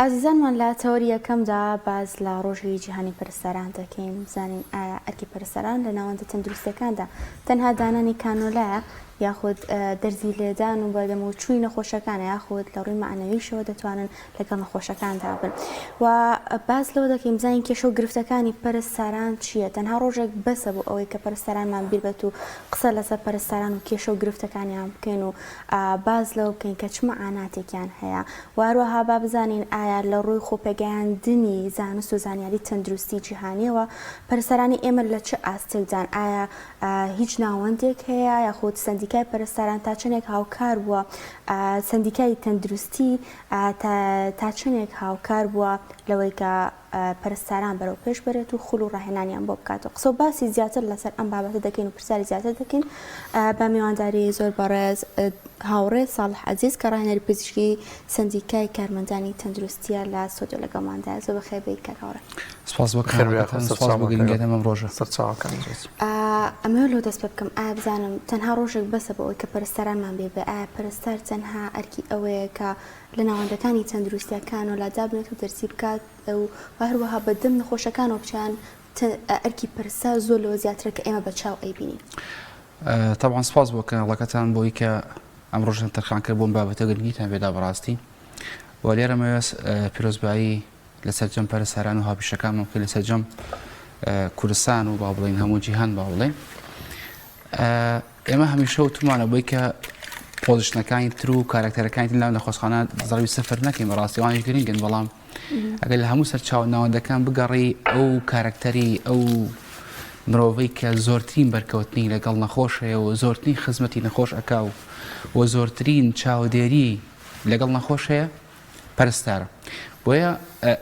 ئازیزانمان لە تەوەری یەکەمدا باز لە ڕۆژی جیهانی پەرستەران دەکەین بزانین ئایا ئەرکی پەرستەران لە ناوەندە تەندروستیەکاندا تەنها دانانی کانۆلایە یاخود دەرزی لێدان و بەدەمەوچووی نەخۆشەکانە یاخود لە ڕووی معنەویشەوە دەتوانن لەگەڵ نەخۆشەکاندا بن و باز لەوە دەکەین بزانین کێشە و گرفتەکانی پەرستەران چییە تەنها ڕۆژێک بەسە بۆ ئەوەی کە پەرستەرانمان بیر بێت و قسە لەسەر پەرستەران و کێشە و گرفتەکانیان بکەین و باز لەوە بکەین کە چ مەعاناتێکیان هەیە و هەروەها با بزانین ئایا لە ڕووی خۆپێگەیاندنی زانست و زانیاری تەندروستی جیهانیەوە پەرستەرانی ئێمە لە چه ئاستێکدان ئایا هیچ ناوەندێک هەیە یاخود سندیکای پەرستەران تا چنێک هاوکار بووە سندیکای تەندروستی تا چنێک هاوکار بووە لەوەی کە پەرستەران بەرەو پێش بێت و خوڵ و ڕاهێنانیان بۆ بکاتەوە قسە و باسی زیاتر لەسەر ئەم بابەتە دەکەین و پرسیاری زیاتر دەکەین بە میوانداری زۆر بەڕێز هاوڕێ ساڵح عەزیز کە ڕاهێنەری پزیشکی سندیکای کارمەندانی تەندروستیە لە سۆدیۆ لەگەڵماندایە زۆر بەخێر بێیت کە هاوڕێ سپاس بۆ گرنگیت ئەمەم ڕۆژە ئەمە لەو دەست پێ بکەم ئایا بزانم تەنها ڕۆژێک بەسە بە ئەوەی کە پەرستەرانمان بێ ئایا پەرستەر تەنها ئەرکی ئەوەیە کە لە ناوەندەکانی تەندروستیەکان و لادا بنێت و دەرسی بکات و هەروەها بەدەم نەخۆشەکانەوە بچیان ئەرکی پەرستەر زۆر لەوە زیاترە کە ئێمە بە چاو ئەیبینین. طبعا سپاس بۆ کەناڵەکەتان بۆی کە ئەم ڕۆژن تەرخان کرد بۆم بابەتە گرنگیتان بێدا بەڕاستی و لێرە مەوێت پیرۆزبایی لەسەر جەم پەرستەران و هاوپیشەکانمان کە لەسەر جەم کوردستان و با بڵێن هەموو جیهان با بڵێن ئێمە هەمیشە وتمانە بۆی کە پۆزیشنەکانی تر و کارکتەرەکانی تر لەم نەخۆشخانە زەڕوی سەفەر نەکەین بەڕاستی وانیش گرنگن بەڵام ئەگەر لە هەموو سەر چاوناوەندەکان بگەڕی ئەو کارکتەری ئەو مرۆڤەی کە زۆرترین بەرکەوتنی لەگەڵ نەخۆش هەیە و زۆرترین خزمەتی نەخۆش ئەکا و زۆرترین چاودێری لەگەڵ نەخۆش هەیە پەرستارە بۆیە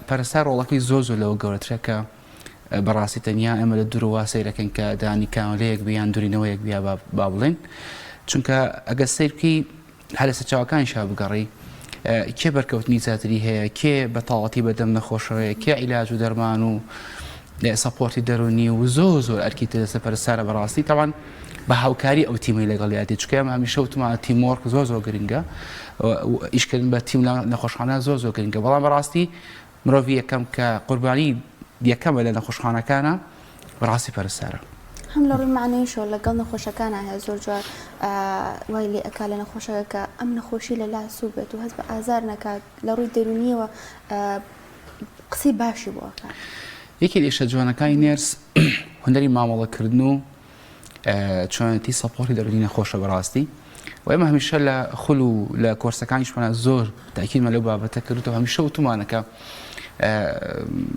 پەرستار ڕۆڵەکەی زۆر لەوە گەورەترە کە بەڕاستی تەنیا ئەمە لە دوور وا سەیرەکەن کە دانی کامەلەیەک بیان دوورینەوەیەک بیا با بڵێن چونکە ئەگە سیرکی هەر لە سەرچاوەکانی شا بگەڕی کێ بەرکەوتنی زیاتری هەیە کێ بەتاڵەتی بەدەم نەخۆشەوەیە کێ عیلاج و دەرمان و سەپۆرتی دەرونی و زۆر ئەرکی تر لەسەر پەرستارە بەڕاستی تاوان بە هاوکاری ئەو تیمەی لەگەڵ یاتی چکە ئێمە هەمیشە وتمانە تیمۆرک زۆر گرنگە ئیشکردن بە تیم نەخۆشخانە زۆر گرنگە بەڵام بەڕاستی مرۆڤ یەکەم کە قوربانی یەکەمە لە نەخۆشخانەکانە بەڕاستی پەرستارە هەم لە ڕووی معنەیشەوە لەگەڵ نەخۆشەکانە هەیە زۆر جار وای لێ ئەکا لە نەخۆشەکە کە ئەم نەخۆشی لە لاسوو بێت و هەست بە ئازار نەکات لە ڕووی دەرونیەوە قسەی باشی بۆ ئەکات. یەکی لە ئێشە جوانەکانی نێرس هونەری مامەڵەکردن و چۆنەتی سەپۆرتی دەرونی نەخۆشە بەڕاستی و ئێمە هەمیشە لە خول و لە کۆرسەکانیشمانە زۆر تاکیدمان لەو بابەتە کردوەوە هەمیشە وتمانەکە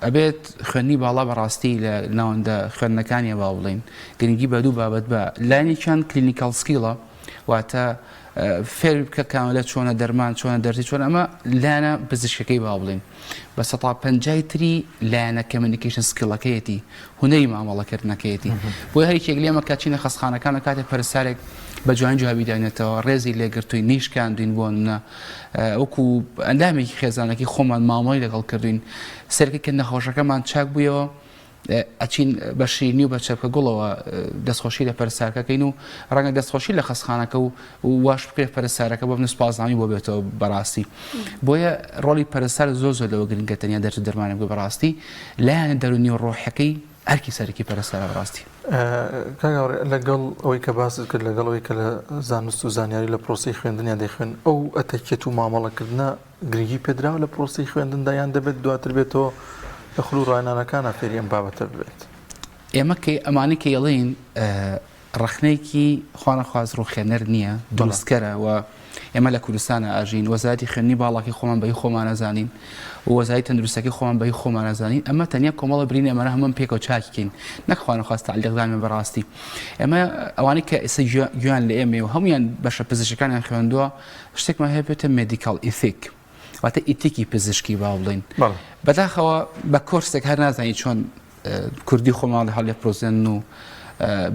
ئەبێت خوێندنی باڵا بەڕاستی لە ناوەندە خوێندنەکانیە با بڵین گرنگی بە دوو بابەت بە لایەنێکیان کلینیکال سکیڵە واتە فێر بکە کاملە چۆنە دەرمان چۆنە دەرزی چۆن ئەمە لایەنە پزیشکەکەی با بڵین بە 150 تری لایەنە کۆمیونیکیشن سکیڵەکەیەتی هونەری مامەڵەکردنەکەیەتی بۆی هەریکێک لێمە کاچینە خەستخانەکانە کاتێک پەرستارێک بە جوان جوابی داێنێتەوە ڕێزی لێگرتووی نیشکاندوین بۆنە وەکو ئەندامێکی خێزانەکی خۆمان مامەڵی لەگەڵ کردوین سەرکە کە نەخۆشەکەمان چاک بوویەوە ئەچین بە شیرنی و بە چەپکە گوڵەوە دەستخۆشی لە پەرستارەکەین و ڕەنگە دەستخۆشی لە خەستخانەکە و واش بکرێت پەرستارەکە بۆ سوپاسنامی بۆ بێتەوە بەڕاستی بۆیە ڕۆڵی پەرستار زۆر لەوە گرنگە تەنیا دەرس دەرمانێک بوو بەڕاستی لایەنە دەرونی و ڕۆحەکەی ئەرکی سەرەکی پەرستارە بەڕاستی لەگەڵ ئەوەی کە باست کرد لەگەڵ ئەوەی کە لە زانست و زانیاری لە پرۆسی خوێندنیان دەخوێن ئەو ئەتەکێت و مامەڵەکردنە گرنگی پێدراوە لە پرۆسی خوێندندا یان دەبێت دواتر بێتەوە لە خول و ڕاهێنانەکانە فێری ئەم بابەتە ببێت. ئێمە ئەمانی کە ئەڵێن ڕخنەیەکی خوانەخواز ڕوخێنەر نییە دروستکەرە و ئێمە لە کوردستانە ئاژین وەزارەتی خوێندنی باڵاکی خۆمان بەهی خۆمان نەزانین و وەزارەتی تەندروستیەکەی خۆمان بەهی خۆمان نەزانین ئەمە تەنیا کۆمەڵە برین ئێمەە هەموو پێکەوە چاکین نەک خوانەخواز تعلیقدانمە بەڕاستی ئێمە ئەوانەی کە ئێستا گویان لە ئێمە و هەمویان بەشە پزیشکەکانیان خوێندووە شتێکمان هەیە بێتە مێدیکال ئیثیک واتە ئیتیکی پزیشکی با بڵین بەداخەوە بە کۆرسێک هەر نازانی چۆن کوردی خۆمان لە هەڵێ پرۆزێن و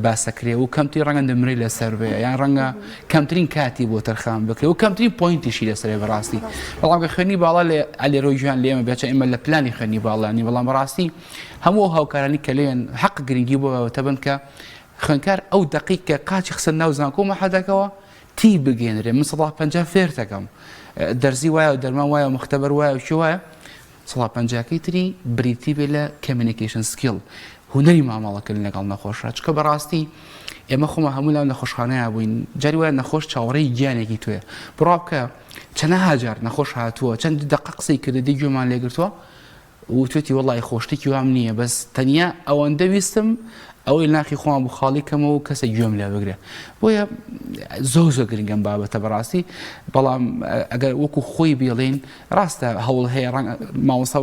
باسەکرێ و کەمتری ڕەنگە دەمرەی لەسەر بێ یان ڕەنگە کەمترین کاتی بۆ تەرخان بکرێت و کەمترین پۆینتیشی لەسەرێ بەڕاستی بەڵام کە خوێنی باڵا لێ ئەلێرۆی ژیان لێمە بێچە ئێمە لە پلانی خوێنی باڵانی بەڵام بەڕاستی هەموو هاوکارانی کە لێن حەق گرنگی بۆەوە تەبن کە خوێنکار ئەو دقیقکە قاچی خسە ناو زانکۆ مەحەدەکەوە تی بگێنرێ من 150 فێر دەکەم دەرزی وایە و دەرمان وایە و مختبەر وایە و چی وایە سەڵا پەنجاکەی تری بریتی بێ لە کمیونیکیشن سکیل هونەری مامەڵەکردن لەگەڵ نەخۆشە چکە بەڕاستی ئێمە خۆمە هەموو لەو نەخۆشخانەیە بووین جاری وایە نەخۆش چاوەڕێی گیانێکی توێ بڕا بکە چەنەها جار نەخۆش هاتووە چەند دقە قسەی کردی گوێمان لێگرتووە و توێتی وەڵی خۆشتێکی وام نییە بەس تەنیا ئەوەندە ویستم ئەوەی ناخی خۆم بوو خاڵی کەمەوە کەسە گوێم لێ بگرێ بۆیە زۆر گرنگم بابەتە بەڕاستی بەڵام ئەگەر وەکو خۆی بێڵێن ڕاستە هەوڵ هەیە ڕەنگ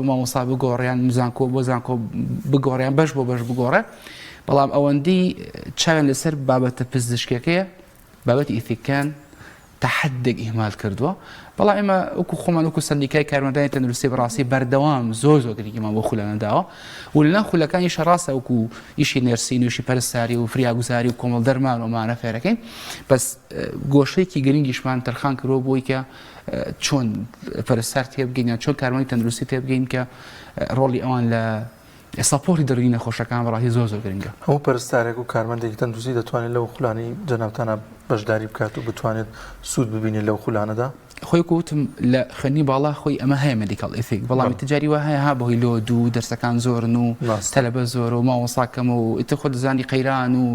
مامۆستا بگۆڕیان زانکۆ بۆ زانکۆ بگۆڕیان بەش بۆ بەش بگۆڕێ بەڵام ئەوەندەی چاوێن لەسەر بابەتە پزیشکەکەیە بابەتی ئیتیکان تحدێک ئیهمال کردووە بەڵام ئێمە وەکو خۆمان وەکو سەندیکای کارمەندانی تەندروستی بەڕاستی بەردەوام زۆر گرنگیمان بۆ خولەنەداوە و لەناو خولەکانیشە ڕاستە وەکو ئیشی نێرسین وشی پەرستاری و فریاگوزاری و کۆمەڵ دەرمان ومانە فێرەکەین بەس گۆشەیەکی گرنگیشمان تەرخان کردەوە بۆی کە چۆن پەرستار تێبگەین یان چۆن کارمەندی تەندروستی تێبگەین کە ڕۆڵی ئەوان لە ساپۆری دەرونی نەخۆشەکان بەڕاستی زۆر گرنگە هەموو پەرستارێک و کارمەندێکی تەندروستی دەتوانێت لەو خولانی جەنابتانە بەشداری بکات و بتوانێت سوود ببینێت لەو خولانەدا خۆی وتم لە خوێنی باڵا خۆی ئەمە هەیە مێدیکال ئیفیک بەڵامی تجاری وە هەیە ها بەهۆی لۆ دوو دەرسەکان زۆرن و تەلەبە زۆر و ماوەساکەم و ئیتر خۆ دەزانی قەیران و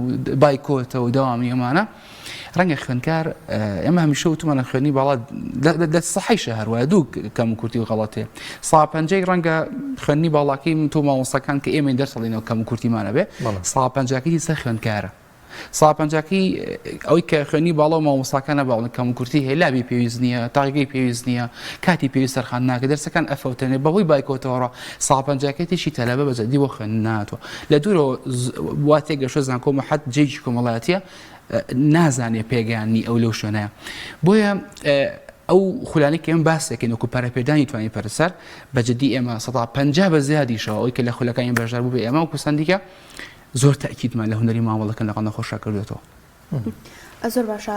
بایکۆتە و داوامی ئەمانە ڕەنگە خوێنکار ئێمە هەمیشە وتمانە خوێنی باڵا لە سەحەیشە هەروایە دوو کەم و کورتی و غەڵەتێ ساڵ پەنجەی ڕەنگە خوێنی باڵاکەی تۆ ماوەساکان کە ئێمە دەرسەڵینەوە کەم و کورتیمانە بێ ساڵ پەنجاکەی سەر خوێنکارە ساڵ پەنجاکەی ئەوەی کە خوێنی باڵا و مامۆستاکانە باڵن کەم و کورتی هەیە لابی پێویست نییە تاقیگەی پێویست نییە کاتی پێویست سەرخان ناکە دەرسەکان ئەفەوتێنێ بەهۆی بایکۆتەوەڕە ساڵ پەنجاکەی تێشی تەلەبە بەجەدی بۆ خوێندن ناتوە لە دوورەوە وا تێگەشتە زانکۆ مەحەت جێکی کۆمەڵایەتیە نازانێ پێگەیانی ئەو لەو شوێنەیە بۆیە ئەو خولانی کە ئێمە باسێکین وەکو پەرەپێدانی توانی پەرسەر بەجددی ئێمە 150 بە زیادیشەوە ئەوی کە لە خولەکانی بەشدار بوو بێ ئێمە وەکو سەندیکە زۆر تاکیدمان لە هونەری مامەڵەکەن لەقەڵ نەخۆشە کردوێتەوە زۆر باشە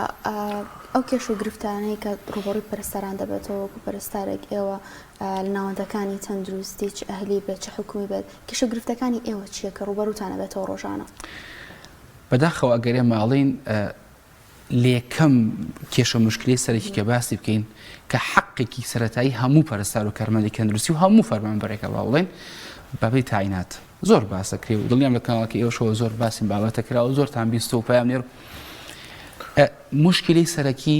ئەو کێش و گرفتانەی کە ڕوبەڕووی پەرستەران دەبێتەوە وەکو پەرستارێک ئێوە لە ناوەندەکانی تەندروستی چ ئەهلی بێت چ حکومی بێت کێش و گرفتەکانی ئێوە چییە کە ڕوبەڕووتانە بێتەوە ڕۆژانە بەداخەوە ئەگەر ئێمە ئەڵێن لێکەم کێشە مشکلی سەرێکی کە باسی بکەین کە حەقێکی سەرەتایی هەموو پەرستار و کارمەندی تەندروستی و هەموو فەرمانبەرێکە باوڵێن بابەی تاینات زۆر باسە کرێ و دڵنیام لە کاناڵەکە ئێوەشەوە زۆر باسیم بابەتە کرا و زۆرتان بیستە و پایام نێر مشکلی سەرەکی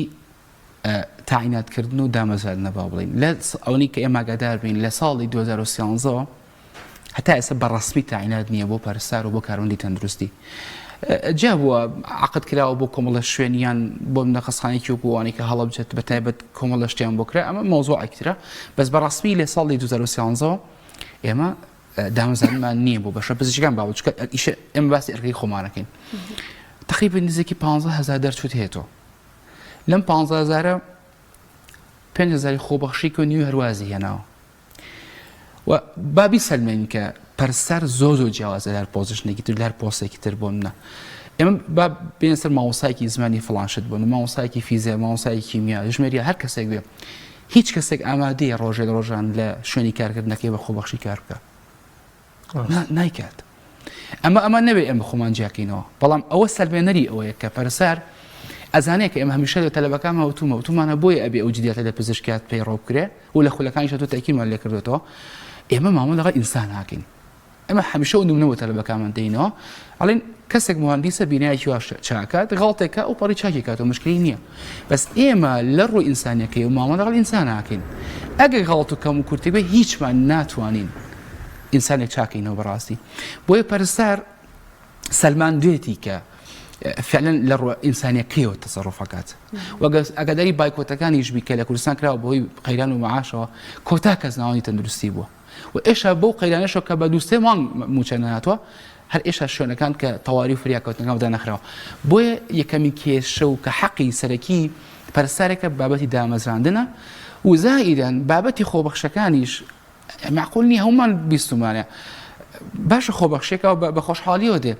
تایناتکردن و دامەزراندنە با بڵین لە ئەوەی کە ئێمە ئاگادار بین لە ساڵی 2013 هەتا ئێستا بەڕەسمی تاینات نییە بۆ پەرستار و بۆ کارمەندی تەندروستی جا بووە عقد کراوە بۆ کۆمەڵە شوێنیان بۆ نەخەسخانێکی وەکووانی کە هەڵە بچێت بە تایبەت کۆمەڵە شتیان بۆ کرا ئەمە مۆزوع ئەکترە بەس بەڕەسمی لە ساڵی 2013 ئێمە دامەزانمان نییە بۆ بەشە پزیشکان باوە چکە ئیشە ئێمە باسی ئەرکەی خۆمانەکەین تقریبا نزیکی 15,000 دەرچوت هێتەوە لەم 15,000 5,000 خۆبەخشی و نیو هەروازی هێناوە و بابی سەلمێن کە پەرستار زۆر جیاوازە لەر پۆزیشنێکی تر لەر پۆستێکی تر بۆ منە ئێمە با بێنە سەر مامۆستایەکی زمانی فڵانشت بوون مامۆستایەکی فیزیک مامۆستایەکی کیمیا ژمێریە هەر کەسێک بێ هیچ کەسێک ئامادەیە ڕۆژێ ڕۆژان لە شوێنی کارکردنەکەی بە خۆبەخشی کار بکە نایکات ئەمە نەبێت ئێمە خۆمان جیاکەینەوە بەڵام ئەوە سەلمێنەری ئەوەیە کە پەرستار ئەزانەیە کە ئێمە هەمیشە لە تەلەبەکانمە وتومانە بۆیە ئەبێ ئەو جدیاتە لە پزیشکات پێی ڕۆبکرێ و لە خولەکانیشە تۆ تاکیدمان لێ کردوێتەوە ئێمە مامۆ لەگەڵ ئینسان ناکەین ئەمە هەمیشە و نمونەوە تەلەبەکانمان دەینەوە ئەڵێن کەسێک مهندیسە بینایەکی واش چاکات غەڵتێکە ئەو پەڕی چاکی کاتەوە مشکلی نییە بەس ئێمە لە ڕووی ئینسانیەکەی و مامۆ لەگەڵ ئینسان ناکەین ئەگەر غەڵت و کەم و کورتی بێ هیچمان ناتوانین ئینسانێک چاکەینەوە بەڕاستی بۆیە پەرستار سەلمان دوێتی کە فعلا لە ڕووە ئینسانیەکەیەوە تەسەڕۆفەکات ئەگەداری بایکۆتەکانیش بیکە لە کوردستان کراوە بەهۆی قەیران و مەعاشەوە کۆتا کەس ناوانی تەندروستی بووە و ئێشا بەو قەیرانەشەوە کە بە دووسێ مانگ موچە نەهاتوە هەر ئێشا شوێنەکان کە تەواوی و فریاکەوتنەکان دانەخراوە بۆیە یەکەمی کێشە و کە حەقی سەرەکی پەرستارێکە بابەتی دامەزراندنە و زائیدەن بابەتی خۆبەخشەکانیش معقول نییە هەمومان بیستمانە باشە خۆبەخشێکەوە بە خۆشحاڵیەوە دێ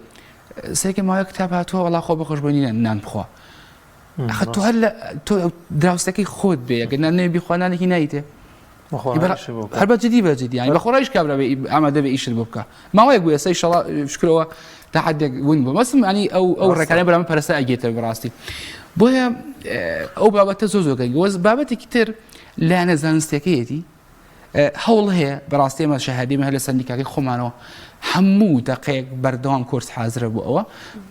سێکە ماوەیە کتاب هاتووە وەڵا خۆ بەخۆش بوونی نان بخوا تۆ هەر تۆ دراوسەکەی خۆت بێ ئەگەر نانێ بیخوانانێکی نایتێ هەر بەجددی بەجددی بە خۆڕایش کابرا ئامادە بێ ئیشت بۆ بکە ماوەیەک بوو ئێستا ئینشەڵا شکرەوە تا حدێک ون بوو مەسم ئەنی ئەو ڕێکانەی بەرامە پەرستار ئەگێتە بەڕاستی بۆیە ئەو بابەتە زۆر گەنگی بابەتێکی تر لایەنە زانستیەکەیەتی هەوڵ هەیە بەڕاستی ئێمە شەهادیمە هەر لە سندیکاکەی خۆمانەوە هەموو دەقەیەک بەردەوام کورس حازرە بوو ئەوە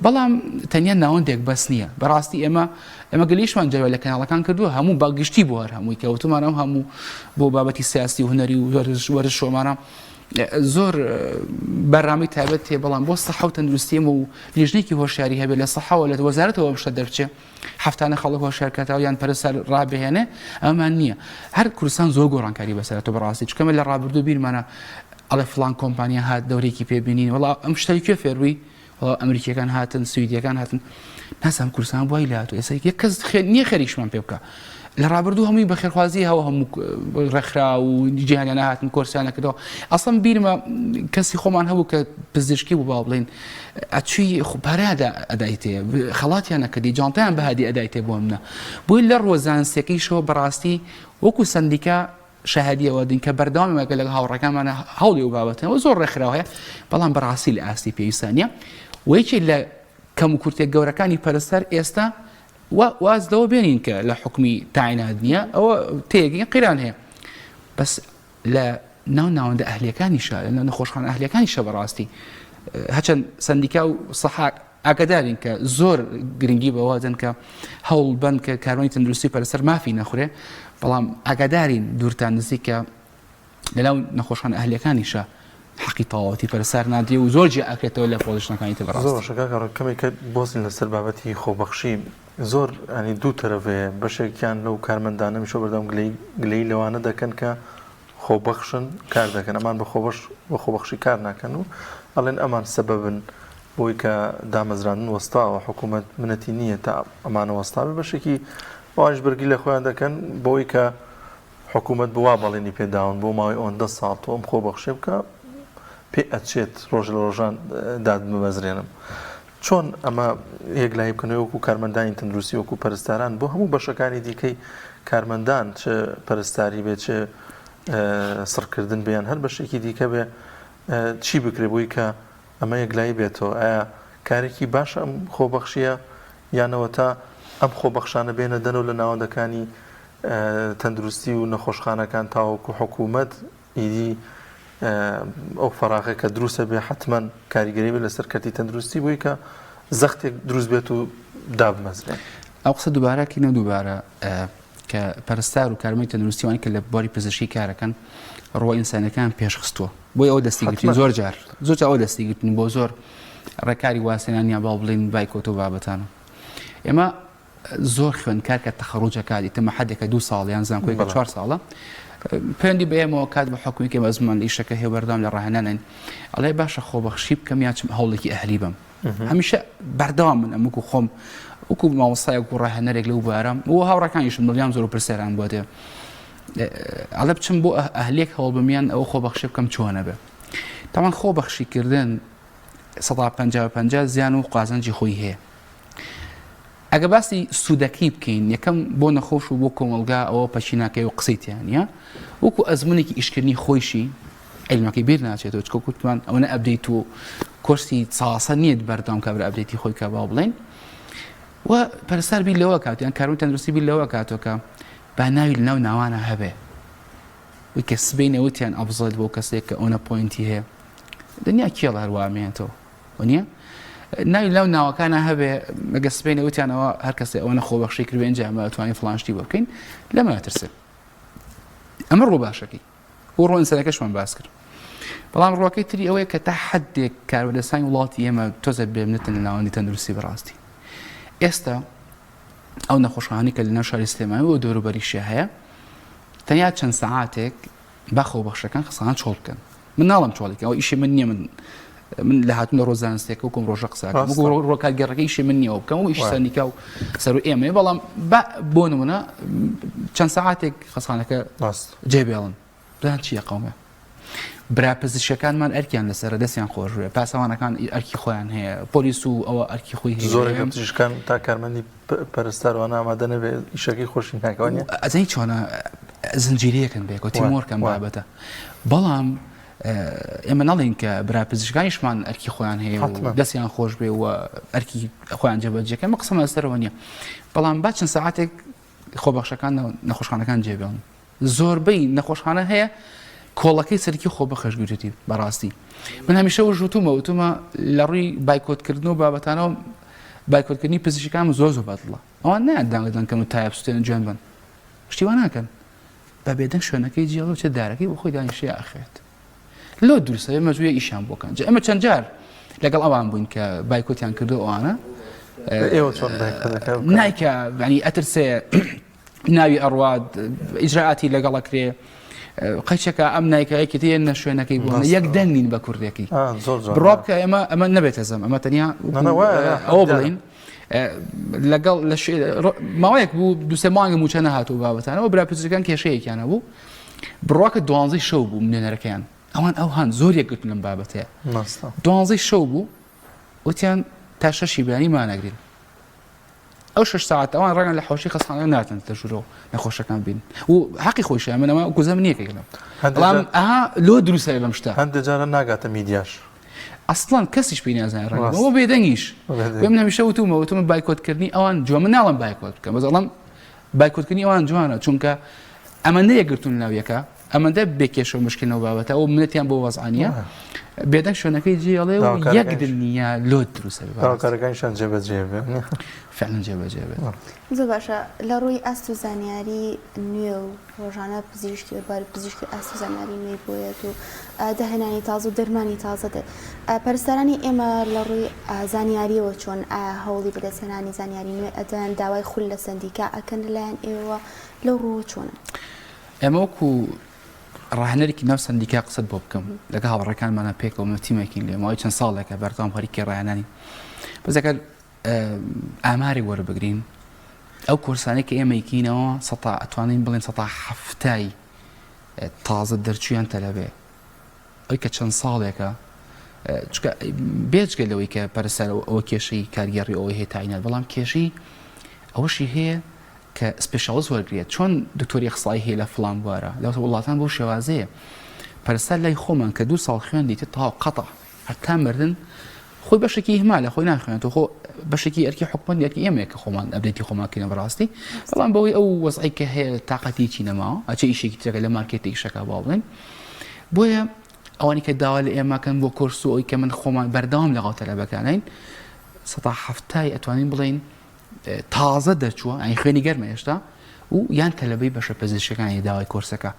بەڵام تەنیا ناوەندێک بەس نییە بەڕاستی ئێمە گەلیشمان جەوێ لە کەناڵەکان کردووە هەموو باگشتی بۆ هەر هەمووی کەوتمانە هەموو بۆ بابەتی سیاسی و هونەری و وەرز شۆمانە زۆر بەرنامەی تایبەت هەیە بەڵام بۆ سەحە و تەندروستیمە و لیژنێکی هۆشیاری هەبێت لە سەحەوە لە وەزارەتەوە شتە دەرچێ هەفتانە خەڵک هۆشیارکاتەوە یان پەرسەر ڕابهێنێ ئەمان نییە هەر کوردستان زۆر گۆڕانکاری بەسەرەوە بەڕاستی چکەمە لە ڕابردوو بیرمانە ئەڵێ فڵان کۆمپانیا هات دەورێکی پێبینین وڵا ئەم شتەی کوێ فێروی ئەمریکیەکان هاتن سویدیەکان هاتن ناسام کوردستان بۆی لات و ئێستا یەک کەس نییە خەریکشمان پێ بکە لە ڕابردوو هەمووی بەخێرخوازی هەوە هەموو ڕێکخرا و جیهانیانە هاتن کۆرسیانە کردەوە ئەسڵم بیرمە کەسی خۆمان هەبوو کە پزیشکی بوو با بڵین ئەچووی پارەدا ئەدایتێ خەڵاتیانە کردی جانتیان بەهادی ئەدایتێ بۆ منە بۆی لە ڕۆزانسیەکەیشەوە بەڕاستی وەکو سندیکا شەهادیەوە دین کە بەردەوامێکە لەگە هاوڕەکانمانە هەوڵی و بابەتەوە زۆر ڕێکخراوە هەیە بەڵام بەڕاستی لە ئاستی پێویستانە وەیەکی لە کەم و کورتێک گەورەکانی پەرستەر ئێستا واز لەوە بێنین کە لە حکمی تاینات نییە ئەوە تێگەی قیران هەیە بەس لە ناوەندە ئەهلیەکانیشە لە نەخۆشخانە ئەهلیەکانیشە بەڕاستی هەچەند سندیکا و سەحا ئاگادارین کە زۆر گرنگی بەوازن کە هەوڵ بن کە کارمەی تەندروستی پەرستەر مافی نەخورێ بەڵام ئاگادارین دوورتان نزیکە لەناو نەخۆشخانە ئەهلیەکانیشە حەقی تەواوەتی پەرستەر نادرێ و زۆر جێ ئاکرێتەوە لە پۆزیشنەکانی تر بەڕاستی زۆر شەکاکە کەمێک بۆزین لەسەر بابەتی خۆبەخشی زۆر ینی دوو تەرەفەیە بەشێکیان لەو کارمەندانە میشۆ بەردەم گلەی لەوانە دەکەن کە خۆبەخشن کار دەکەن ئەمان بە خۆبەخشی کار ناکەن و ئەڵێن ئەمان سەبەبن بۆی کە دامەزراندن وەستاوە حکوومەت منەتی نییە تا ئەمانە وەستاوە بەشێکی ئەوانش بەرگی لە خۆیان دەکەن بۆی کە حکوومەت بوا بەڵێنی پێداون بۆ ماوەی ئەوەندە ساڵ تۆم خۆبەخشێ بکە پێ ئەچێت ڕۆژ لە ڕۆژان دادمەزرێنم چۆن ئەمە یەکلایی بکەنەوە وەکو کارمەندانی تەندروستی وەکو پەرستاران بۆ هەموو بەشەکانی دیکەی کارمەندان چ پەرستاری بێت چ سڕکردن بیان هەر بەشێکی دیکە بێ چی بکرێ بووی کە ئەمە یەکلایی بێتەوە ئایا کارێکی باشە ئەم خۆبەخشیە یانەوە تا ئەم خۆبەخشانە بێنە دەنەوە لە ناوەندەکانی تەندروستی و نەخۆشخانەکان تاوەکو حکوومەت ئیدی ئەو فەراغێک کە دروستە بێ حتمما کاریگەری بێت لەسەر کەرتی تەندروستی بووی کە زەختێک دروست بێت و دابمەزرێت ئەو قسە دووبارەکەینە دووبارە کە پەرستار و کارمەی تەندروستیوانی کە لە باری پزیشکی کارەکەن ڕۆ ئینسانەکان پێشخستووە بۆی ئەوە دەستیگرتنی زۆر جار ئەوە دەستیگرتنی بۆ زۆر ڕێکاری واسێنانیا با بڵین بایکۆت و بابەتانە ئێمە زۆر خوێندکار کە تەخەڕوجەکاتی تەمە حەدێکە 2 ساڵ یان زانکۆی 4 ساڵە پەیوەندی بە ئێمەوە کات بە حکومی کە بەزمان ئیشەکە هێ بەردەوام لە ڕاهێنانین ئەڵێ باشە خۆبەخشی بکەم یا هەوڵێکی ئەهلی بم هەمیشە بەردەوام من ئەمکو خۆم وەکو مامۆستای وەکو ڕاهێنەرێک لەو بارم و هاوڕەکانیشم ملیام زۆر پرسیاران بۆ دێ ئەڵێ بچم بۆ ئەهلێک هەوڵ بمیان ئەوە خۆبەخشی بکەم چۆنە بێ تاوان خۆبەخشیکردن 150 زیان و قازانجی خۆی هەیە ئەگە باسی سوودەکەی بکەین یەکەم بۆ نەخۆش و بۆ کۆمەلگا ئەوە پەچیناکەی و قسەیتیانە وەکو ئەزمونێکی ئیشکردنی خۆیشی علمەکەی بیر ناچێتەوە چکە کوتمان ئەوەنە ئەبدەیت و کۆرسی چاسە نییە بەردەوام کابرا ئەبدەیتی خۆی کا با بڵێن و پەرستار بیر لەوە کاتیان کارمەی تەندروستی بیر لەوە کاتۆکە با ناوی لەناو ناوانە هەبێ وی کە سبەی نەوتیان ئەفزڵێت بۆ کەسێک کە ئەوەنە پۆینتی هەیە دنیا کێڵ هەروامێنێتەوە وە ناوی لەو ناوەکانە هەبێ مەگە سبەی نەوتیانەوە هەر کەسێ ئەوەنە خۆبەخشی کردوێن جامە ئەتوانین فڵانشتی بۆ بکەین لەمە ناترسێت ئەمە ڕوو باشەکەی بۆ ڕۆ ئینسانەکەشمان باس کرد بەڵام ڕۆکەی تری ئەوەیە کە تا حەدێک کاربەدەستانی وڵاتی ئێمە تۆزە بێنێتن لە ناوەندی تەندروستی بەڕاستی ئێستا ئەو نەخۆشخانەی کە لەناو شاری سلێمانی و دەوروبەریشیە هەیە تەنیا چەند سەعاتێک با خۆبەخشەکان خەسەکان چۆڵ بکەن من ناڵم چۆڵێک ئەوە ئیشی من نییە من لە هاتوون لە ڕۆزانستێکە وکم ڕۆژە قساکەم ڕۆکاتگەڕەکە ئیشی من نییەوە بکەم و ئیش سەرنیکا و سەر و ئێمەیە بەڵام بۆ نمونە چەند سەعاتێک خەسخانەکە جێبێڵن بزان چییە قەومە برا پزیشکەکانمان ئەرکیان لەسەر دەستیان خۆشوێ پاسەوانەکان ئەرکی خۆیان هەیە پۆلیس و ئەوە ئەرکی خۆی هەیە زۆرێک پزیشکان تا کارمەندی پەرستاروانە ئامادە نەبێ ئیشەکەی خۆشی ناکەوانە ئەزەی چۆنە زنجیرەیەکن بێک و تیمۆرکەم بابەتە بەڵام ئێمە نەڵێن کە برا پزیشکانیشمان ئەرکی خۆیان هەیە و دەستیان خۆش بێ و ئەرکی خۆیان جێبەجێکە مە قسەمە لەسەرەوە نییە بەڵام با چەند سەعاتێک خۆبەخشەکان نەخۆشخانەکان جێبێن زۆربەی نەخۆشخانە هەیە کۆڵەکەی سەرکی خۆ بە خەشگوێتی بەڕاستی من هەمیشە وتومە لە ڕووی بایکۆتکردن و بابەتانەوە بایکۆتکردنی پزیشکەکان زۆر بەدڵە ئەوان نایەندانگەدان کەم و تایە بستێنە جوێن بن شتیوان ناکەن بە بێدەنگ شوێنەکەی جێڵ و چه دارەکەی بۆ خۆی دانیشتەیە ئاخرێت لۆ دروستە مەجبورە ئیشان بۆکەن ئەمە چەند جار لەگەڵ ئەوان بووین کە بایکۆتیان کردو ئەوانە ئێوە چۆن نایکە ینی ئەترسێ ناوی ئەڕوات ئیجراعاتی لەگەڵەکرێ قەچەکە ئەم نایکەیەکی تێنە شوێنەکەی بوو یەک دەنگین بە کوردێکی بڕابکە ئەمە نەبێتە زەم ئەمە تەنیا ئەوە بڵین لەگەڵ ماوەیەک بوو دوسێ مانگە موچە نەهاتوو بابەتانەوە برا پزیشکەکان کێشەیەکیانە بوو بڕواکە 12 شەو بوو نوێنەرەکەیان ئەوان ئەو هەن زۆر یەکگرتن لەم بابەتەیە 12 شەو بوو وتیان تا 6 بەیانی مانەگرین ئەو 6 ساعت ئەوان ڕەنگە لە حۆشی خەستخانە ناتن دەژورەوە نەخۆشەکان بین و حەقی خۆشیە من ئەمە گوزەم نییەکەکەم بەڵام ئەها لۆ دروستە لەم شتە هەندێک جارە ناگاتە میدیاش ئەسڵان کەسیش پێی نازانێت ڕەنگە بێدەنگیش پێم نەمیشە وتومە بایکۆتکردنی ئەوان جوان من ناڵم بایکۆت بکەم بەڵام بایکۆتکردنی ئەوان جوانە چونکە ئەمەندە یەکگرتون ناویەکە ئەمەندە بێکێشە و مشکلەوە بابەتە ئەو منەتیان بۆ وەزعانیە بێدەنگ شوێنەکەی جێڵێ و یەکدن نییە لۆ دروستە کارەکانیشان جێبەجێ بێ فعلا جێبەجێ بێت زۆر باشە لە ڕووی ئەست و زانیاری نوێ و ڕۆژانە پزیشکی بار پزیشکی ئەست و زانیاری نوێی بۆیەت و داهێنانی تازە و دەرمانی تازە دێت پەرستەرانی ئێمە لە ڕووی زانیاریەوە چۆن هەوڵی بەدەستهێنانی زانیاری نوێ ئەدەن داوای خول لە سندیکا ئەکەن لەلایەن ئێوە لەو ڕووە چۆنە ئێمە وەکو ڕاهێنەرێکی ناو سندیکا قسەت بۆ بکەم لەگە هاوڕەکانمانە پێکەوە مەتیمێکی لێ ماوەی چەند ساڵێکە بەردەوام هەریکی ڕاهێنانی بەزەکە ئاماری وەربگرین ئەو کورسانەی کە ئێمە یکینەوە ئەتوانین بڵێن 7 تازە دەرچویان تەلەبێ ئەوی کە چەند ساڵێکە بێجگە لەوەی کە پەرستەر ئەوە کێشەی کارگەڕی ئەوەی هەیە تاینات بەڵام کێشی ئەوەشی هەیە کە سپێشاڵیست وەرگێت چۆن دکتۆری قسڵایی هەیە لە فڵان بوارە لە وڵاتان بۆ شێوازەیە پەرستەر لای خۆمان کە 2 ساڵ خوێندی تەواو قەتە هەتا مردن خۆی بەشێکی هیمالە خۆی ناخوێنێتەوە خۆ بەشێکی ئەرکی حکومەت یەکی ئێمەیە کە خۆمان ئەبدێتی خۆماکەینە بەڕاستی بەڵام بەوەی ئەو وەزعی کە هەیە تااقەتی چی نەماوە ئەچە ئیشێکی ترەکە لە مارکێتی شەکە با بڵێن بۆیە ئەوانی کە داوا لە ئێمەکەن بۆ کورس و ئەوی کە من خۆمان بەردەوام لەگەڵ تەلەبەکانین 7 ئەتوانین بڵێن تازە دەرچووە ئەی خوێنی گەرمە هێشتا و یان تەلەبەی بەشە پزیشکەکانی داوای کورسەکە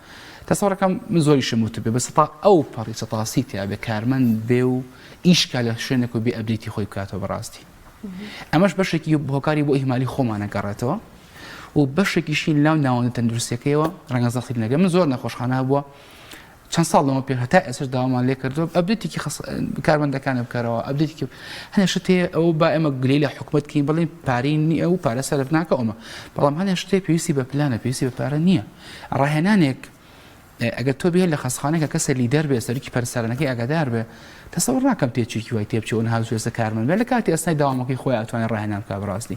تەسەوڕەکەم من زۆری شموتە بێ بە ئەو پەڕی سەتاسیتیا بێ کارمەند بێ و ئیشکا لە شوێنێک و بێ ئەبدێتی خۆی بکاتەوە بەڕاستی ئەمەش بەشێکی هۆکاری بۆ ئیهمالی خۆمانەگەڕێتەوە و بەشێکیشی لاو ناوەندە تەندروستیەکەیەوە ڕەنگە زەختی نەگە من زۆر نەخۆشخانە بووە چەند ساڵ لەمە پێ هەتا ئێسش داوامان لێ کردەوە ئەبدێتێکی کارمەندەکانە بکەرەوە ئەبدێتێکی هەنێ شتێ ئەو با ئێمە گلەی لە حکومەتکەین بڵێن پارەی نییە و پارە سەرف ناکە ئەومە بەڵام هەنێ شتێ پێویستی بە پلانە پێویستی بە پارە نییە ڕاهێنانێک ئەگەر تۆ بێت لە خەستخانەیەکە کەسە لیدەر بێ سەرکی پەرسەرانەکەی ئاگادار بێ تەسەوڕ ناکەم تێچێکی وای تێبچێ و نهاوسێسە کارمەند بێ لە کاتی ئەستای داوامەکەی خۆی ئەتوانێت ڕاهێنان بکات بەڕاستی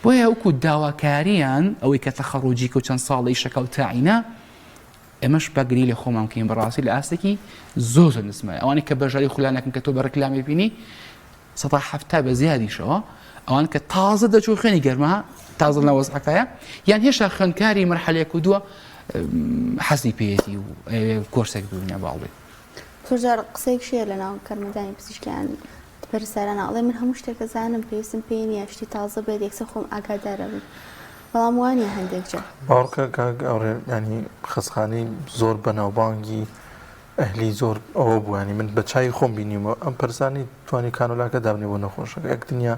بۆیە وەکو داواکاریان ئەوەی کە تەخەڕوجیکە و چەند ساڵی شەکە و تاعینە ئەمەش بەگری لە خۆمان بکەین بەڕاستی لە ئاستێکی زۆر نسمە ئەوانی کە بەژاری خولانەکەن کە تۆ بە ڕکلامی بینی 7 بە زیادیشەوە ئەوان کە تازە دەچوو خوێنی گەرمە تازە لە وەزعەکەیە یان هێشتا خوێندکاری مەرحەلەیەک و دووە حەزی پێیەتی و کۆرسێک ببینە باڵێ زۆرجار قسەیەک شێر لە ناو کارمەندانی پزیشکیان پەرستەرانە ئەڵێ من هەموو شتێکە زانم پێویستم پێی نییە شتی تازە بێت یەکسەر خۆم ئاگادارە بم بەڵام وانە هەندێک جار باوەڕکە ئەوڕێ ینی خەستخانەی زۆر بەناوبانگی ئەهلی زۆر ئەوە بووانی من بە چای خۆم بینیمەوە ئەم پەرسانی توانی کانۆلاکە دابنێ بۆ نەخۆشەکە یەک دنیا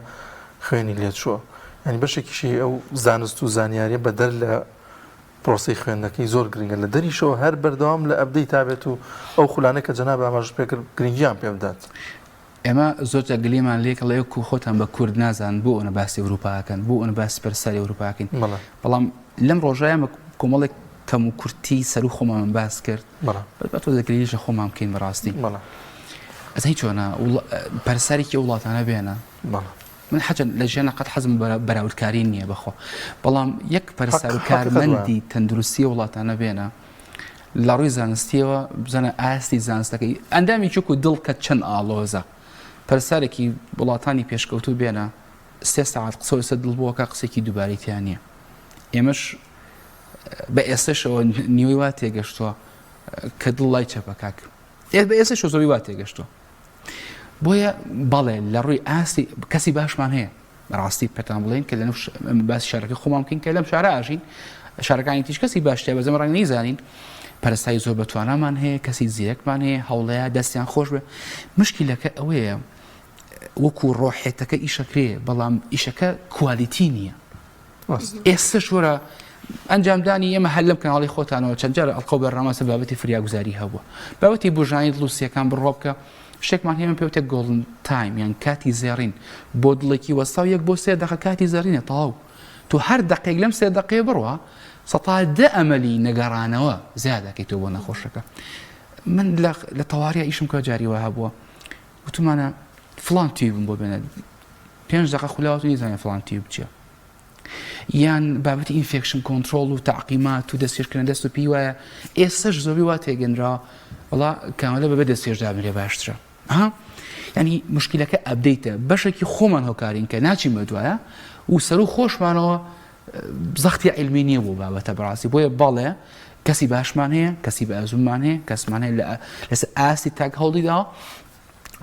خوێنی لێت چووە ینی بەشێکیشی ئەو زانست و زانیاریە بەدەر لە پرۆسی خوێندەکەی زۆر گرنگە لە دەریشەوە هەر بەردەوام لە ئەبدەی تابێت و ئەو خولانە کە جەناب ئاماژ پێکرد گرنگیان پێ بدات ئێمە زۆرجار گلێمان لێکە لە یەک و خۆتان بە کورد نازان بۆ ئەوە باسی ئەوروپاکەن بۆ ئەوە باسی پەرسەری ئەوروپاکەین بەڵام لەم ڕۆژایە کۆمەڵێک کەم و کورتی سەر و خۆمان باس کرد بە تۆ دەگریشە خۆمان بکەین بەڕاستی ئەزای چۆنە پەرسەرێکی وڵاتانە بێنە من حەجە لە ژیانە قەت حەزم بەراوردکاری نییە بەخۆ بەڵام یەک پەرسەر و کارمەندی تەندروستی وڵاتانە بێنە لە ڕووی زانستیەوە بزانە ئاستی زانستەکەی ئەندامی چووک و دڵ کە چەند ئاڵۆزە پەرسەرێکی وڵاتانی پێشکەوتوو بێنە 3 ساعت قسە دڵ بووەکە قسێکی دووباریتیان نییە ئێمەش بە ئێستشەوە نیوەی وا تێگەشتووە کە دڵی چەپەکاک ئێستا شۆ زۆری وا تێگەشتووە بۆیە بەڵێ لە ڕووی ئاستی کەسی باشمان هەیە ڕاستی پێتان بڵێن کە لە باسی شارەکە خۆمان بکەین کە لەم شارە ئاژین شارەکانی تیش کەسی باشتە بەزەم ڕەنگ نەیزانین پەرستایی زۆر بەتوانامان هەیە کەسی زیرەکمان هەیە هەوڵەیە دەستیان خۆش بێ مشکلەکە ئەوەیە وەکو ڕۆحێتەکە ئیشەکرێ بەڵام ئیشەکە کوالیتی نییە ئێستا شوەرە ئەنجامدانی ئێمە هەر لەم کەناڵی خۆتانەوە چەند جارە ئەڵقەو بەرنامەسە بابەتی فریاگوزاری هەبووە بابەتی بژانی دڵوسیەکان بڕۆ بکە شتێکمان هەیە پێوتە گۆڵدن تایم یان کاتی زێڕین بۆ دڵێکی وەستا و 1 بۆ 3 دقیقە کاتی زێڕینە تەواو تو هەر دقیق لەم 3 دقیقە بڕوە سەتا 10 ئەمەلی نەگەڕانەوە زیادەکەیتەوە بۆ نەخۆشەکە من لە تەواریە ئیشم کە جاریوە هەبووە وتمانە فڵان تیوبم بۆ بێنە 5 دقیقە خولاوەت نیزانێ فڵان تیوب چییە یان بابەتی ئینفێکشن کۆنتڕۆڵ و تەعقیمات و دەستێشکردن دەست و پێی وایە ئێستاش زۆری وا تێگەنراوە وەڵا کامەلە بەبێ دەستێشدا بێ باشترە ینی مشکلەکە ئەبدەیتە بەشێکی خۆمان هۆکارین کە ناچین بە دوایە و سەر و خۆشمانەوە زەختی عیلمی نییە بۆ بابەتە بەڕاستی بۆیە بەڵێ کەسی باشمان هەیە کەسی بە ئەزوممان هەیە کەسمان هەیە لەسەر ئاستی تاک هەڵدیداوە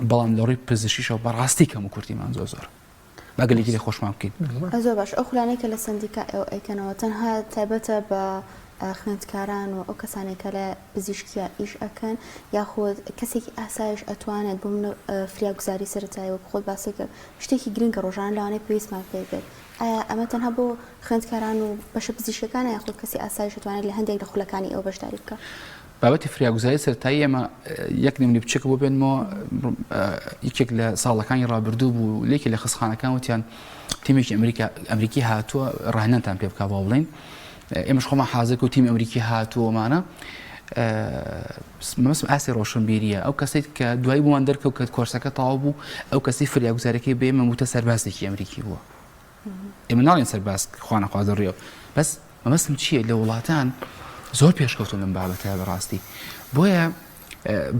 بەڵام لە ڕووی پزیشکیشەوە بەڕاستی کەم و کورتیمان زۆر بەگەلێکی لێ خۆشمان بکەین زۆر باش ئەو خولانەی کە لە سندیکا ئێوە ئەیکەنەوە تەنها تایبەتە بە خوێندکاران و ئەو کەسانێک کە لە پزیشکیە ئیش ئەکەن یاخود کەسێکی ئاسایش ئەتوانێت بۆ من فریاگوزاری سەرەتایی وەک خۆت باسی کرد شتێکی گرنگە ڕۆژانە لەوانەیە پێویستمان پێ بێت ئایا ئەمە تەنها بۆ خوێندکاران و بەشە پزیشکەکانە یاخود کەسی ئاسایش ئەتوانێت لە هەندێک لە خولەکانی ئەو بەشداری بکە بابەتی فریاگوزاری سەرەتایی ئێمە یەک نمونی بچێکە بۆ بێنمەوە یەکێک لە ساڵەکانی ڕابردوو بوو لێکی لە خستخانەکان وتیان تیمێکی ئەمریکی هاتووە ڕاهێنانتان پێ بکا بۆ بڵێن ئێمەش خۆمان حازێک و تیم ئەمریکی هاتووەمانە مەسم ئاسی ڕۆشنبیریە ئەو کەسێک کە دوایی بووان دەرکەوت کە کۆرسەکە تەواو بوو ئەو کەسی فریاگوزارەکەی بێ مەموتە سەربازێکی ئەمریکی بووە ئێمە ناڵێن سەرباز خوانەخوازە ڕێەوە بەس مەمەسم چییە لە وڵاتان زۆر پێشکەوتن لەم بابەتە بەڕاستی بۆیە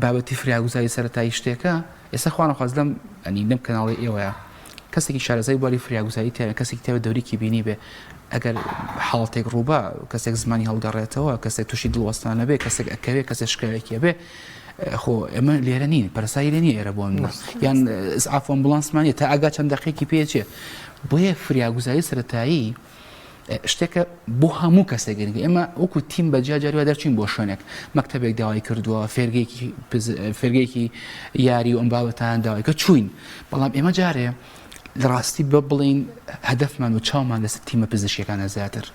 بابەتی فریاگوزاری سەرەتایی شتێکە ئێستا خوانەخواز لەم کەناڵی ئێوەیە کەسێکی شارەزای بواری فریاگوزاری تێوێت کەسێکی تێوە دەوریکی بینی بێ ئەگەر حاڵتێک ڕووبە کەسێک زمانی هەڵگەڕێتەوە کەسێک تووشی دڵوەستانە بێ کەسێک ئەکەوێت کەسێک شکایەکیە بێ خۆ ئێمە لێرە نین پەرسایی لێ نیە ئێرە بۆ من یان ئەسعاف ئەمبولانسمانیە تا ئاگا چەند دەقیقی پێچێ بۆیە فریاگوزاری سەرەتایی شتێکە بۆ هەموو کەسێک گرنگە ئێمە وەکو تیم بەجیا جاریوا دەرچین بۆ شوێنێک مەکتەبێک داوای کردووە فێرگەیەکی یاری و ئەم بابەتان داوای کە چوین بەڵام ئێمە جارێ لە ڕاستی بە بڵین هەدەفمان و چاومان لەسەر تیمە پزیشکیەکانە زیاتر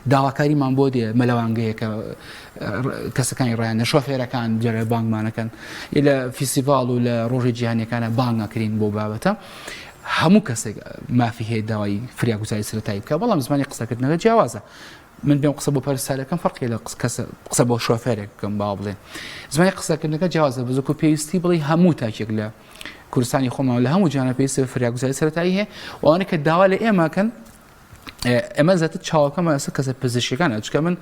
داواکاریمان بۆ دێ مەلەوانگەیە کە کەسەکانی ڕایانە شۆفێرەکان جارێ بانگمانەکەن لە فیسیڤاڵ و لە ڕۆژی جیهانیەکانە بانگ ناکرین بۆ بابەتە هەموو کەسێک مافی هەیە داوای فریاگوزاری سەرەتایی بکە بەڵام زمانی قسەکردنەوە جیاوازە من بێم قسە بۆ پەرستارەکەم فەرقی لە قسە بۆ شۆفێرێک بکەم با بڵێن زمانی قسەکردنەکە جیاوازە بزۆکو پێویستی بڵێ هەموو تاکێک لە کوردستانی خۆمان لە هەموو جیهانە پێویستە بە فریاگوزاری سەرەتایی هەیە و ئەوانەی کە داوا لە ئێمەکەن ئەمە زیاتر چاوەکەمە لەسەر کەسە پزیشکیەکانە چکە من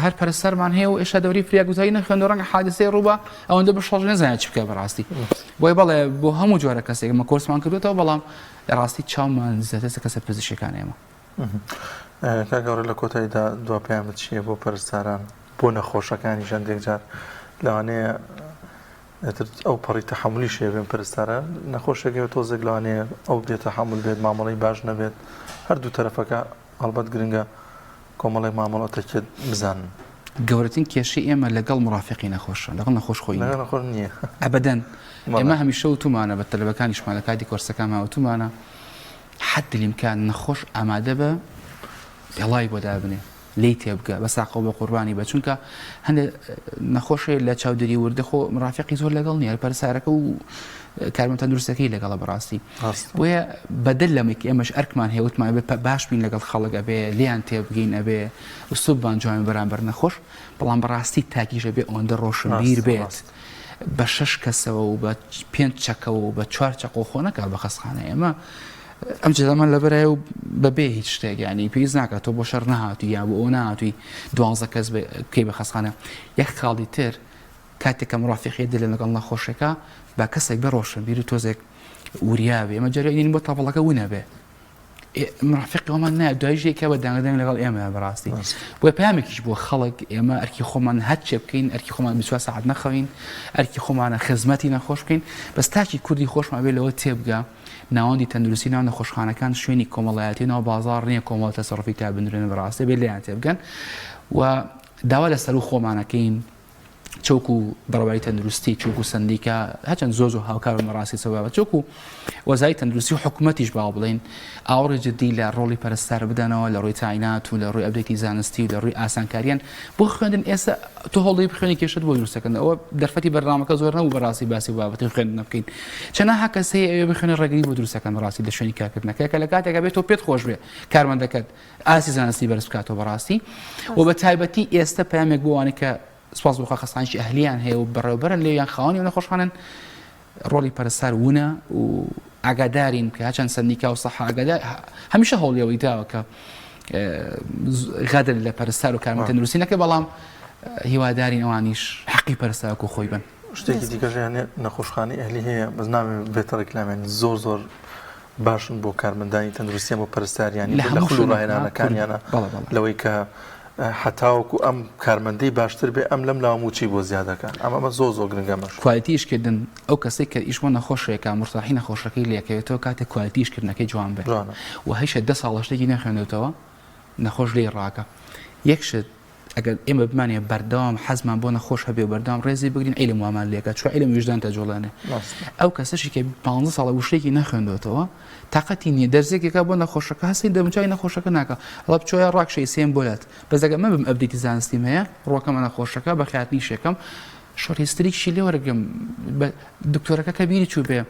هەر پەرستەرمان هەیە و ئێشتا دەوری فریاگوزاری نەخوێندووە ڕەنگە حادثەی ڕووبە ئەوەندە بە شەڕ نەزانێت چی بکە بەڕاستی بۆیە بەڵێ بۆ هەموو جۆرە کەسێک ئەمە کۆرسمان کردوێتەوە بەڵام لە ڕاستی چاومان زیاتر کەسە پزیشکیەکان ئێمە کاگەڕێ لە کۆتاییدا دوا پەیامت چییە بۆ پەرستاران بۆ نەخۆشەکانی ژەندێک جار لەوانەیە ئەو پەڕی تەحملی شێبێن پەرستاران نەخۆشێکی تۆزێک لەوانەیە ئەو بێت تەحمل بێت مامەڵەی باش نەبێت هەردوو تەرەفەکە هەڵبەت گرنگە کۆمەڵی مامەڵەتێکێت بزانن گەورەترین کێشەی ئێمە لەگەڵ مڕافقی نەخۆشە لەگەڵ نەخۆش خۆی نەخۆش نییە ئەبەدەن ئێمە هەمیشە وتومانە بە تەلەبەکانیشمان لە کاتی کۆرسەکانمان وتومانە حد الإمكان نەخۆش ئامادە بە هێڵای بۆ دابنێ لی تێبگە بە ساقە بە قوربانی بە چونکە هەندێک نەخۆشێ لە چاودێری وردەخۆ مڕافقی زۆر لەگەڵ نییە پەرسارەکە و کارمە تەندروستەکەی لەگەڵە بەڕاستی بۆیە بەدل لەمێک ئێمەش ئەرکمان هەیە وتمان بێت باش بین لەگەڵ خەڵک ئەبێ لیان تێبگەین ئەبێ ئوسلوبمان جوان بەرامبەر نەخۆش بەڵام بەڕاستی تاکیژە بێ ئەوەندە ڕۆشنبیر بێت بە 6 کەسەوە و بە 5 چەکەوە و بە 4 چەقۆ خۆ نەکا بە خەستخانە ئێمە ئەم جەزامان لەبەرایە و بەبێ هیچ شتێک ینی پێویست ناکات تۆ بۆ شەڕ نەهاتووی یا بۆ ئەو نهاتووی 12 کەس بکەی بە خەستخانە یەک خاڵی تر کاتێکە مڕافقی دل لەگەڵ نەخۆشەکە با کەسێک بە ڕۆشنبیر و تۆزێک وریابێ ئەمە جارێنین بۆ تاپەڵەکە ونەبێ مرافقەوەمان نایە دوایژێکە بە داگەدان لەگەڵ ئێمە بەڕاستی بۆ پامێکیش بۆ خەڵک ئێمە ئەرکی خۆمان هەرچێ بکەین ئەرکی خۆمان 24 ساعت نەخەوین ئەرکی خۆمانە خزمەتی نەخۆش بکەین بەس تاکی کوردی خۆشمان بێ لەوە تێبگا ناوەندی تەندروستی ناو نەخۆشخانەکان شوێنی کۆمەڵایەتی ناو بازاڕ نییە کۆمەڵ تەسەڕفی تا بنرێنە بەڕاستی بێ لێیان تێبگەن و داوا لەسەر و خۆمانەکەین چووکو بەڕێوەی تەندروستی چووکو سندیکە هەچەند زۆر هاوکار بەڕاستی سەبابەت چووکو وەزای تەندروستی و حکوومەتیش باو بڵێن ئاوڕێ جددی لە ڕۆڵی پەرستار بدەنەوە لە ڕووی تاینات و لە ڕووی ئەبدێتی زانستی و لە ڕووی ئاسانکاریان بۆ خوێندن ئێستا تۆ هەوڵی بخوێنی کێشت بۆ دروستەکەن ئەوە دەرفەتی بەرنامەکە زۆر نەبوو بەڕاستی باسی بابەتی خوێندن بکەین چەنە هەکەس هەیە ئەوێ بخوێنە ڕێگری بۆ دروستەکەن بەڕاستی لە شوێنی کارکردنەکە کە لە کاتێکە بێت تۆ پێت خۆش بێ کارمەندەکەت ئاسی زانستی بەرز بکاتەوە بەڕاستی و بە تایبەتی ئێستا پامێک بۆوانە کە سپاس بۆ خەسانشی ئەهلیان هەیە و بەڕێوەبەرن لێیان خاوەنی و نەخۆشخانن ڕۆڵی پەرستار وونە و ئاگادارین کە هەچەند سندیکا و سەح ئاگادار هەمیشە هەوڵیەوەی داوە کە غەدر لە پەرستار و کارمەند تەندروستی نەکە بەڵام هیوادارین ئەوانیش حەقی پەرستارکو خۆی بن شتێکی دیکەژیانێ نەخۆشخانەی ئەهلی هەیە بەس نامێ بێتە ڕێکلامێنی زۆر باشن بۆ کارمەندانی تەندروستیان بۆ پەرستاریانی لە خولو ڕاهێنانەکانیانە لەوەی کە حتاوەکو ئەم کارمەندەی باشتر بێ ئەم لەم لاوەموچی بۆ زیادەکان ئەمە زۆر گرنگەمەش کوالیتیشکردن ئەو کەسێک کە ئیشمە نەخۆشەیەکە مرتاحی نەخۆشەکەی لێکەوێتەوە کاتێک کوالیتیشکردنەکەی جوان بێت و هەیشە 10 ساڵ شتێکی نەخوێنێتەوە نەخۆش لێ ڕاکە یەکشت ئەگەر ئێمە بمانێ بەردەوام حەزمان بۆ نەخۆش هەبێ و بەردەوام ڕێزی بگرین عیلم وامان لێکە چوە عیلم وجدان تەجۆڵانێ ئەو کەسەشی کە 15 ساڵە وشتێکی نەخوێندوێتەوە تااقەتی نییە دەرزێکێکە بۆ نەخۆشەکە هەستی دەموچای نەخۆشەکە ناکە هەڵە بچۆیە ڕاکشەی سێم بۆلات بەزەگە مە بم ئەبدێتی زانستیم هەیە ڕۆکەمە نەخۆشەکە بە خیاتنی شێکم شۆرهێستریکشی لێ وەرگم دکتۆرەکە کە بیری چوو بێ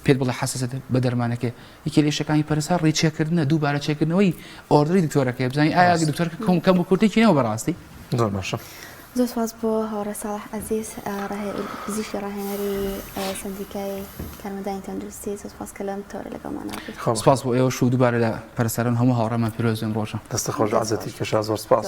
پێت بڵێ حساسەت بە دەرمانەکە یەکێ لێشەکانی پەرستار ڕێچێکردنە دووبارە چێکردنەوەی ئۆردری دکتۆرەکە بزانانی ئایا دکتۆرەکە کەم و کورتێکی نەوە بەڕاستی زۆر باشە زۆر سپاس بۆ هاوڕێ ساڵح عەزیز پزیشکی ڕاهێنەری سندیکای کارمەندانی تەندروستی زۆر سپاس کە لەم تۆرە لەگەڵمانە بوویت سپاس بۆ ئێوە شو دووبارە لە پەرستاران هەموو هاوڕێمان پیرۆزیان ڕۆژە دەستە خۆش عەزەتی کێشا زۆر سپاس